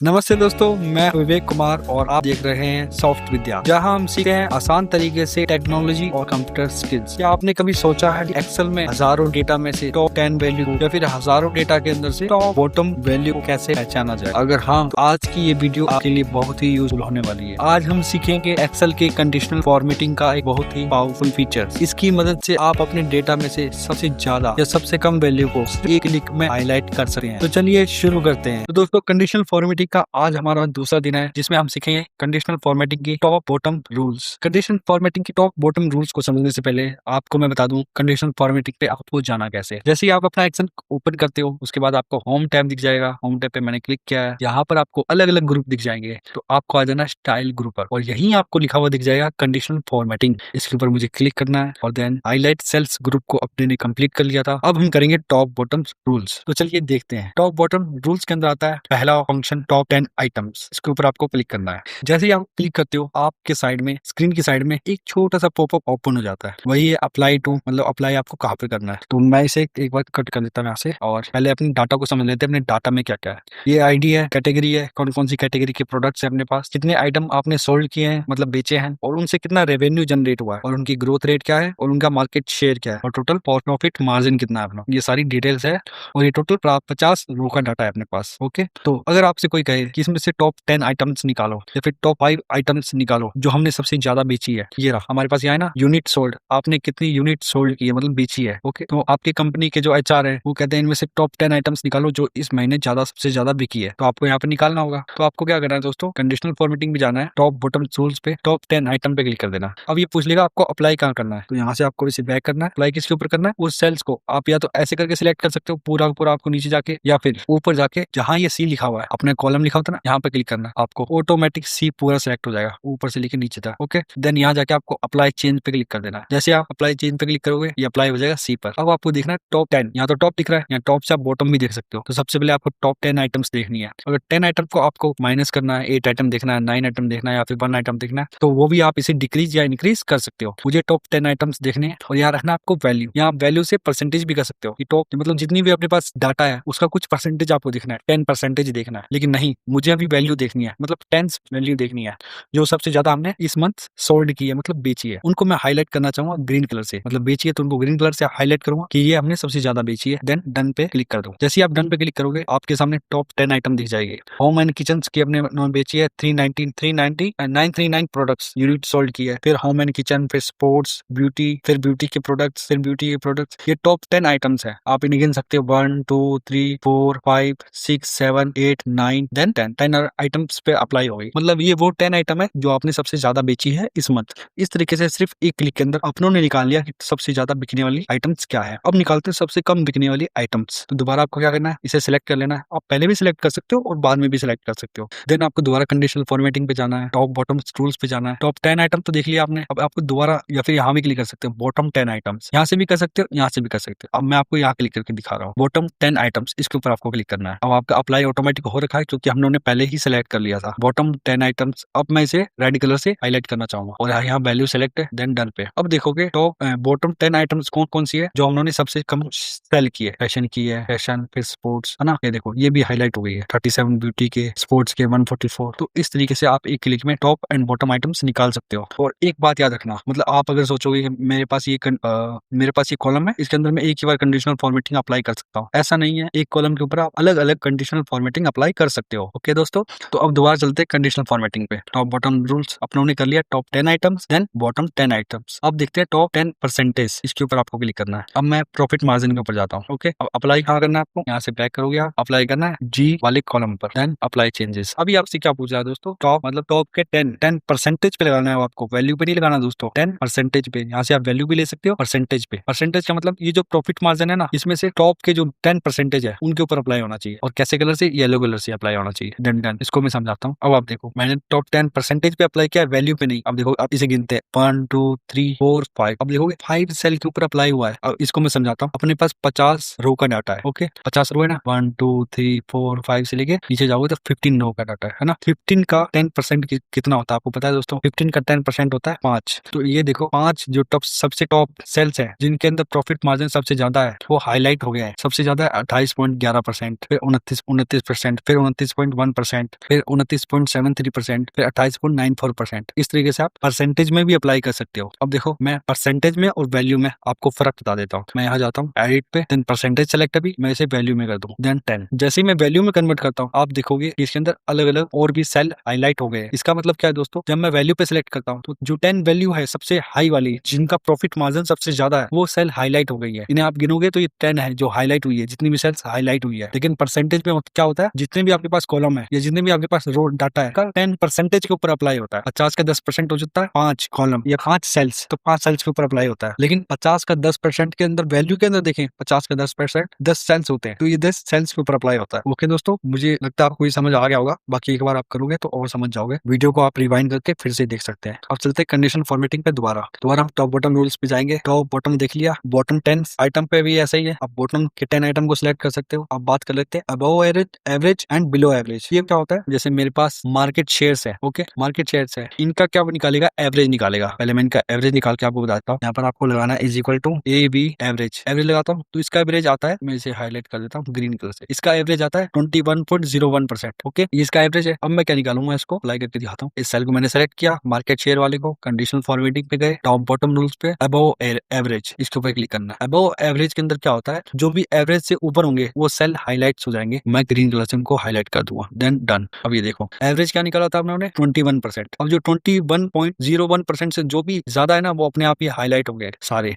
नमस्ते दोस्तों, मैं विवेक कुमार और आप देख रहे हैं सॉफ्ट विद्या, जहां हम सीखते हैं आसान तरीके से टेक्नोलॉजी और कंप्यूटर स्किल्स। क्या आपने कभी सोचा है कि एक्सेल में हजारों डेटा में से टॉप 10 वैल्यू या फिर हजारों डेटा के अंदर से टॉप बॉटम वैल्यू को कैसे पहचाना जाए? अगर हाँ, तो आज की ये वीडियो आपके लिए बहुत ही यूजफुल होने वाली है। आज हम सीखेंगे एक्सेल के कंडीशनल फॉर्मेटिंग का एक बहुत ही पावरफुल फीचर। इसकी मदद से आप अपने डेटा में से सबसे ज्यादा या सबसे कम वैल्यू को एक क्लिक में हाईलाइट कर सकते हैं। तो चलिए शुरू करते हैं। तो दोस्तों, कंडीशनल फॉर्मेटिंग का आज हमारा दूसरा दिन है, जिसमें हम सीखेंगे कंडीशनल फॉर्मेटिंग की top bottom rules. Conditional formatting की टॉप बॉटम रूल्स को समझने से पहले आपको मैं बता दूं कंडीशनल फॉर्मेटिंग पे आपको जाना कैसे है। जैसे ही आप अपना एक्सेल ओपन करते हो, उसके बाद आपको होम टैब दिख जाएगा। होम टैब पे मैंने क्लिक किया है। यहाँ पर आपको अलग अलग ग्रुप दिख जाएंगे, तो आपको आ जाना स्टाइल ग्रुप पर, और यहीं आपको लिखा हुआ दिख जाएगा कंडीशनल फॉर्मेटिंग। इसके ऊपर मुझे क्लिक करना है और देन हाईलाइट सेल्स ग्रुप को अपने ने कंप्लीट कर लिया था। अब हम करेंगे टॉप बॉटम रूल्स। तो चलिए देखते हैं। टॉप बॉटम रूल्स के अंदर आता है पहला फंक्शन टॉप 10 आइटम्स। इसके ऊपर आपको क्लिक करना है। जैसे ही आप क्लिक करते हो, आपके साइड में स्क्रीन की साइड में एक छोटा सा पॉपअप ओपन हो जाता है। वही है अप्लाई टू, मतलब अप्लाई आपको कहाँ पे करना है। तो मैं इसे एक बार कट कर देता हूँ यहाँ से, और पहले अपने डाटा को समझ लेते हैं। अपने डाटा में क्या क्या है, ये आईडी है, कैटेगरी है, कौन कौन सी कैटेगरी के प्रोडक्ट्स है अपने पास, कितने आइटम आपने सोल्ड किए हैं मतलब बेचे हैं, और उनसे कितना रेवेन्यू जनरेट हुआ है, और उनकी ग्रोथ रेट क्या है, और उनका मार्केट शेयर क्या है, और टोटल प्रॉफिट मार्जिन कितना है अपना। ये सारी डिटेल्स है, और ये टोटल 50 रो का डाटा है अपने पास। ओके, तो अगर आपसे कोई कहे कि इसमें से टॉप 10 आइटम्स निकालो या फिर टॉप 5 आइटम्स निकालो जो हमने सबसे ज्यादा बेची है, ये रहा हमारे पास। यहाँ है ना यूनिट सोल्ड, आपने कितनी यूनिट सोल्ड की है मतलब बेची है। ओके, तो आपकी कंपनी के जो एचआर है वो कहते हैं इनमें से टॉप 10 आइटम्स निकालो जो इस महीने सबसे ज्यादा बिकी है। तो आपको यहाँ पे निकालना होगा। तो आपको क्या करना है दोस्तों, कंडीशनल फॉर्मेटिंग में जाना है, टॉप बॉटम रूल्स पे टॉप 10 आइटम पे क्लिक कर देना। अब ये पूछ लेगा आपको अप्लाई कहाँ करना है, तो यहाँ से आपको इसे बैक करना है। अप्लाई किसके ऊपर करना है, उस सेल्स को आप या तो ऐसे करके सिलेक्ट कर सकते हो पूरा पूरा आपको नीचे जाके, या फिर ऊपर जाके जहाँ ये सी लिखा हुआ है, अपने कॉलम लिखा होता है ना, यहाँ पे क्लिक करना है। आपको ऑटोमेटिक सी पूरा सेलेक्ट हो जाएगा ऊपर से लेकर नीचे तक। ओके, देन यहाँ जाके आपको अप्लाई चेंज पे क्लिक कर देना है। जैसे आप अप्लाई चेंज पे क्लिक करोगे, ये अप्लाई हो जाएगा सी पर। अब आपको देखना है टॉप 10, यहाँ तो टॉप दिख रहा है, यहाँ टॉप से आप बॉटम भी देख सकते हो। तो सबसे पहले आपको टॉप 10 आइटम्स देखनी है। अगर 10 आइटम को आपको माइनस करना है, 8 आइटम देखना है, 9 आइटम देखना है, या फिर 1 आइटम देखना है, तो वो भी आप इसे डिक्रीज या इंक्रीज कर सकते हो। मुझे टॉप 10 आइटम्स देखने हैं, और यहाँ रखना आपको वैल्यू। यहाँ वैल्यू से परसेंटेज भी कर सकते हो कि टॉप मतलब जितनी भी अपने पास डाटा है उसका कुछ परसेंटेज आपको देखना है, 10% देखना है। लेकिन नहीं, मुझे अभी वैल्यू देखनी है, मतलब 10 वैल्यू देखनी है जो सबसे ज्यादा हमने इस मंथ सोल्ड की है, मतलब बेची है। उनको मैं हाईलाइट करना चाहूंगा ग्रीन कलर से, मतलब बेची है तो उनको ग्रीन कलर से हाईलाइट करूंगा कि ये हमने सबसे ज्यादा बेची है। देन डन पे क्लिक कर दो। जैसे आप डन पे क्लिक करोगे, आपके सामने टॉप 10 आइटम दिख जाएंगे। होम एंड किचन की अपने बेची है 390 939 प्रोडक्ट्स यूनिट सोल्ड की है। फिर होम एंड किचन, फिर स्पोर्ट्स, ब्यूटी, फिर ब्यूटी के प्रोडक्ट्स, फिर ब्यूटी के प्रोडक्ट्स। ये टॉप 10 आइटम्स है। आप इन्हें गिन सकते हो 1 2 3 4 5 6 7 8 9 देन 10 आइटम्स पे अप्लाई हो गई। मतलब ये वो 10 आइटम है जो आपने सबसे ज्यादा बेची है इस मंथ। इस तरीके से सिर्फ एक क्लिक के अंदर अपनों ने निकाल लिया कि सबसे ज्यादा बिकने वाली आइटम्स क्या है। अब निकालते हैं सबसे कम बिकने वाली आइटम्स। तो दोबारा आपको क्या करना है, इसे सिलेक्ट कर लेना है। आप पहले भी सिलेक्ट कर सकते हो और बाद में भी सिलेक्ट कर सकते हो। देन आपको दोबारा कंडीशनल फॉर्मेटिंग पे जाना है, टॉप बॉटम रूल्स पे जाना है। टॉप 10 आइटम तो देख लिया आपने। अब आपको दोबारा या फिर यहाँ भी क्लिक कर सकते हो, बॉटम 10 आइटम्स। यहाँ से भी कर सकते हो, यहाँ से भी कर सकते हो। अब मैं आपको यहाँ क्लिक करके दिखा रहा हूँ, बॉटम 10 आइटम्स, इसके ऊपर आपको क्लिक करना है। अब आपका अप्लाई ऑटोमेटिक हो रखा है क्योंकि हम लोगों ने पहले ही सिलेक्ट कर लिया था बॉटम 10 आइटम्स। अब मैं इसे रेड कलर से हाईलाइट करना चाहूंगा, और यहाँ वैल्यू सेलेक्ट है, देन डन पे। अब देखोगे टॉप बॉटम 10 आइटम्स कौन कौन सी है जो हम लोगों ने सबसे कम सेल की है। फैशन की है, फैशन, फिर स्पोर्ट्स, है ना। ये देखो ये भी हाईलाइट हो गई है, 37 ब्यूटी के, स्पोर्ट्स के 144। तो इस तरीके से आप एक क्लिक में टॉप एंड बॉटम आइटम्स निकाल सकते हो। और एक बात याद रखना, मतलब आप अगर सोचोगे कि मेरे पास ये कॉलम है, इसके अंदर मैं एक ही बार कंडीशनल फॉर्मेटिंग अप्लाई कर सकता हूँ, ऐसा नहीं है। एक कॉलम के ऊपर आप अलग अलग कंडीशनल फॉर्मेटिंग अप्लाई कर सकते हो। ओके दोस्तों, तो अब दोबारा चलते हैं कंडीशनल फॉर्मेटिंग पे। टॉप बॉटम रूल्स अपनों ने कर लिया, top 10 items, then bottom 10 items. अब देखते हैं टॉप 10%, इसके ऊपर आपको क्लिक करना है। अब मैं प्रॉफिट मार्जिन के ऊपर जाता हूँ। ओके, अब अप्लाई कहाँ करना है आपको, यहाँ से बैक करोगे, आप अप्लाई करना है जी वाले कॉलम पर, देन अप्लाई चेंजेस। अभी आपसे क्या पूछ रहा है दोस्तों, टॉप मतलब टॉप के 10% पे लगाना है आपको, वैल्यू पे नहीं लगाना दोस्तों, 10% पे। यहाँ से आप वैल्यू भी ले सकते हो, परसेंटेज पे। परसेंटेज का मतलब ये जो प्रॉफिट मार्जिन है ना, इसमें से टॉप के जो 10% है उनके ऊपर अप्लाई होना चाहिए। और कैसे कलर से, येलो कलर से अप्लाई होना चाहिए। डन। इसको मैं समझाता हूँ। अब आप देखो, मैंने टॉप 10% पे अप्लाई किया, वैल्यू पे नहीं। अब देखो, आप इसे गिनते हैं 1 2 3 4 5। अब देखोगे 5 सेल के ऊपर अप्लाई हुआ है। अब इसको मैं समझाता हूँ। अपने पास 50 रो का डाटा है। ओके, 50 रो है ना, 1 2 3 4 5 से लेके नीचे जाओगे तो 15 रो का डाटा है ना। 15 का 10% कितना होता है आपको पता है दोस्तों? 15 का 10% होता है 5। तो ये देखो 5 जो सबसे टॉप सेल्स है जिनके अंदर प्रॉफिट मार्जिन सबसे ज्यादा है, वो हाईलाइट हो गया है। सबसे ज्यादा 28.11%, फिर 29%, फिर 29.1%, फिर 29.73%, फिर 28.94%। इस तरीके से आप परसेंटेज में भी अप्लाई कर सकते हो। अब देखो मैं परसेंटेज में और वैल्यू में आपको फर्क बता देता हूँ। मैं यहाँ जाता हूँ एडिट पे, देन परसेंटेज सेलेक्ट, अभी मैं इसे वैल्यू में कर दूँ, देन 10। जैसे ही मैं वैल्यू में कन्वर्ट करता हूँ आप देखोगे इसके अंदर अलग अलग और भी सेल हाईलाइट हो गए। इसका मतलब क्या है दोस्तों, जब मैं वैल्यू पे सिलेक्ट करता हूँ तो जो 10 वैल्यू है सबसे हाई वाली, जिनका प्रॉफिट मार्जिन सबसे ज्यादा है, वो सेल हाईलाइट हो गई है। इन्हें आप गिनोगे तो ये 10 है जो हाईलाइट हुई है, जितनी भी सेल्स हाईलाइट हुई है। लेकिन परसेंटेज में क्या होता है, जितने भी आपके पास कॉलम है या जितने भी आपके पास रो डाटा है, 10% के ऊपर अप्लाई होता है। 50 का 10% हो जाता है 5 कॉलम या 5 सेल्स, तो 5 सेल्स के ऊपर अप्लाई होता है। लेकिन 50 का 10% के अंदर वैल्यू के अंदर देखें, 50 का 10% 10 सेल्स होते हैं, तो ये 10 सेल्स के ऊपर अप्लाई होता है। ओके दोस्तों, मुझे लगता है आपको ये समझ आ गया होगा। बाकी एक बार आप करोगे तो और समझ जाओगे। वीडियो को आप रिवाइंड करके फिर से देख सकते हैं। अब चलते हैं कंडीशन फॉर्मेटिंग पे दोबारा हम टॉप बॉटम रूल्स पे जाएंगे। टॉप बॉटम देख लिया, बॉटम 10 आइटम पे भी ऐसा ही है। आप बॉटम के 10 आइटम को सिलेक्ट कर सकते हो। आप बात कर लेते हैं above average, average and below average. ये क्या होता है, जैसे मेरे पास मार्केट शेयर्स है, ओके मार्केट शेयर्स है, इनका क्या निकालेगा, एवरेज निकालेगा। पहले मैं इनका एवरेज निकाल के आपको बताता हूँ। यहाँ पर आपको लगाना है is equal to A B average. Average लगाता हूँ तो इसका एवरेज आता है, मैं इसे हाईलाइट कर देता हूँ ग्रीन कलर से, इसका एवरेज आता है 21.01%। ओके ये इसका एवरेज है। अब मैं क्या निकालूंगा, इसको अप्लाई करके दिखाता हूँ। इस सेल को मैंने सेलेक्ट किया, मार्केट शेयर वाले को, कंडीशनल फॉर्मेटिंग पे गए, टॉप बॉटम रूल्स पे अबव एवरेज, इसके ऊपर क्लिक करना है। अबव एवरेज के अंदर क्या होता है, जो भी एवरेज से ऊपर होंगे वो सेल हाईलाइट्स हो जाएंगे। मैं ग्रीन कलर से उनको हाईलाइट कर दूंगा, देन डन। अब ये देखो एवरेज क्या निकाला था हमने 21%। अब जो 21.01% से जो भी ज्यादा है ना, वो अपने आप ही हाईलाइट हो गए, सारे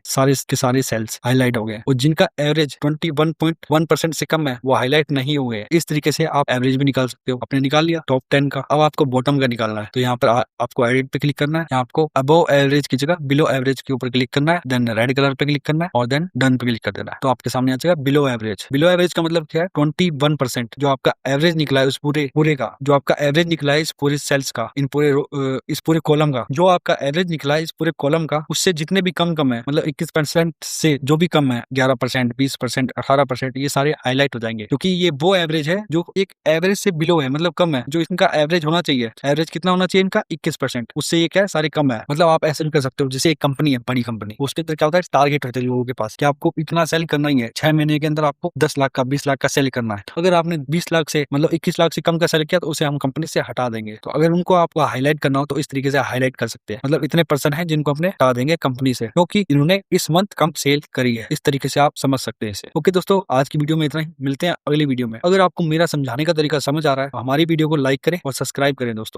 के सारे सेल्स हाईलाइट हो गए। और जिनका एवरेज 21.1% से कम है वो हाईलाइट नहीं हुए। इस तरीके से आप एवरेज भी निकाल सकते हो। आपने निकाल लिया टॉप 10 का। अब आपको बॉटम का निकालना है, तो यहाँ पर आपको एडिट पे क्लिक करना है। यहाँ आपको अबव एवरेज की जगह बिलो एवरेज के ऊपर क्लिक करना है, देन रेड कलर पे क्लिक करना है और देन डन पे क्लिक कर देना है। तो आपके सामने आ जाएगा बिलो एवरेज। बिलो एवरेज का मतलब क्या है, 21% जो आपका एवरेज निकला है उस पूरे का, जो आपका एवरेज निकला है इस पूरे सेल्स का, इस पूरे कॉलम का, जो आपका एवरेज निकला है इस पूरे कॉलम का, उससे जितने भी कम है, मतलब 21% से जो भी कम है, 11%, 20%, 18%, ये सारे हाईलाइट हो जाएंगे। क्योंकि ये वो एवरेज है जो एक एवरेज से बिलो है, मतलब कम है। जो इनका एवरेज होना चाहिए, एवरेज कितना होना चाहिए इनका, 21%, उससे ये क्या है, सारे कम है। मतलब आप ऐसे भी कर सकते हो, जैसे एक कंपनी है, बड़ी कंपनी, उसके अंदर क्या होता है, टारगेट होते हैं लोगों के पास कि आपको इतना सेल करना ही है, 6 महीने के अंदर आपको 10 लाख का, 20 लाख का सेल करना है। अगर आपने 20 लाख से मतलब 21 लाख से कम का सेल किया तो उसे हम कंपनी से हटा देंगे। तो अगर उनको आपको हाईलाइट करना हो तो इस तरीके से हाईलाइट कर सकते हैं, मतलब इतने पर्सन है जिनको अपने हटा देंगे कंपनी से, क्योंकि इन्होंने इस मंथ कम सेल करी है। इस तरीके से आप समझ सकते हैं इसे। ओके दोस्तों, आज की वीडियो में इतना ही, मिलते हैं अगली वीडियो में। अगर आपको मेरा समझाने का तरीका समझ आ रहा है तो हमारी वीडियो को लाइक करें और सब्सक्राइब करें दोस्तों।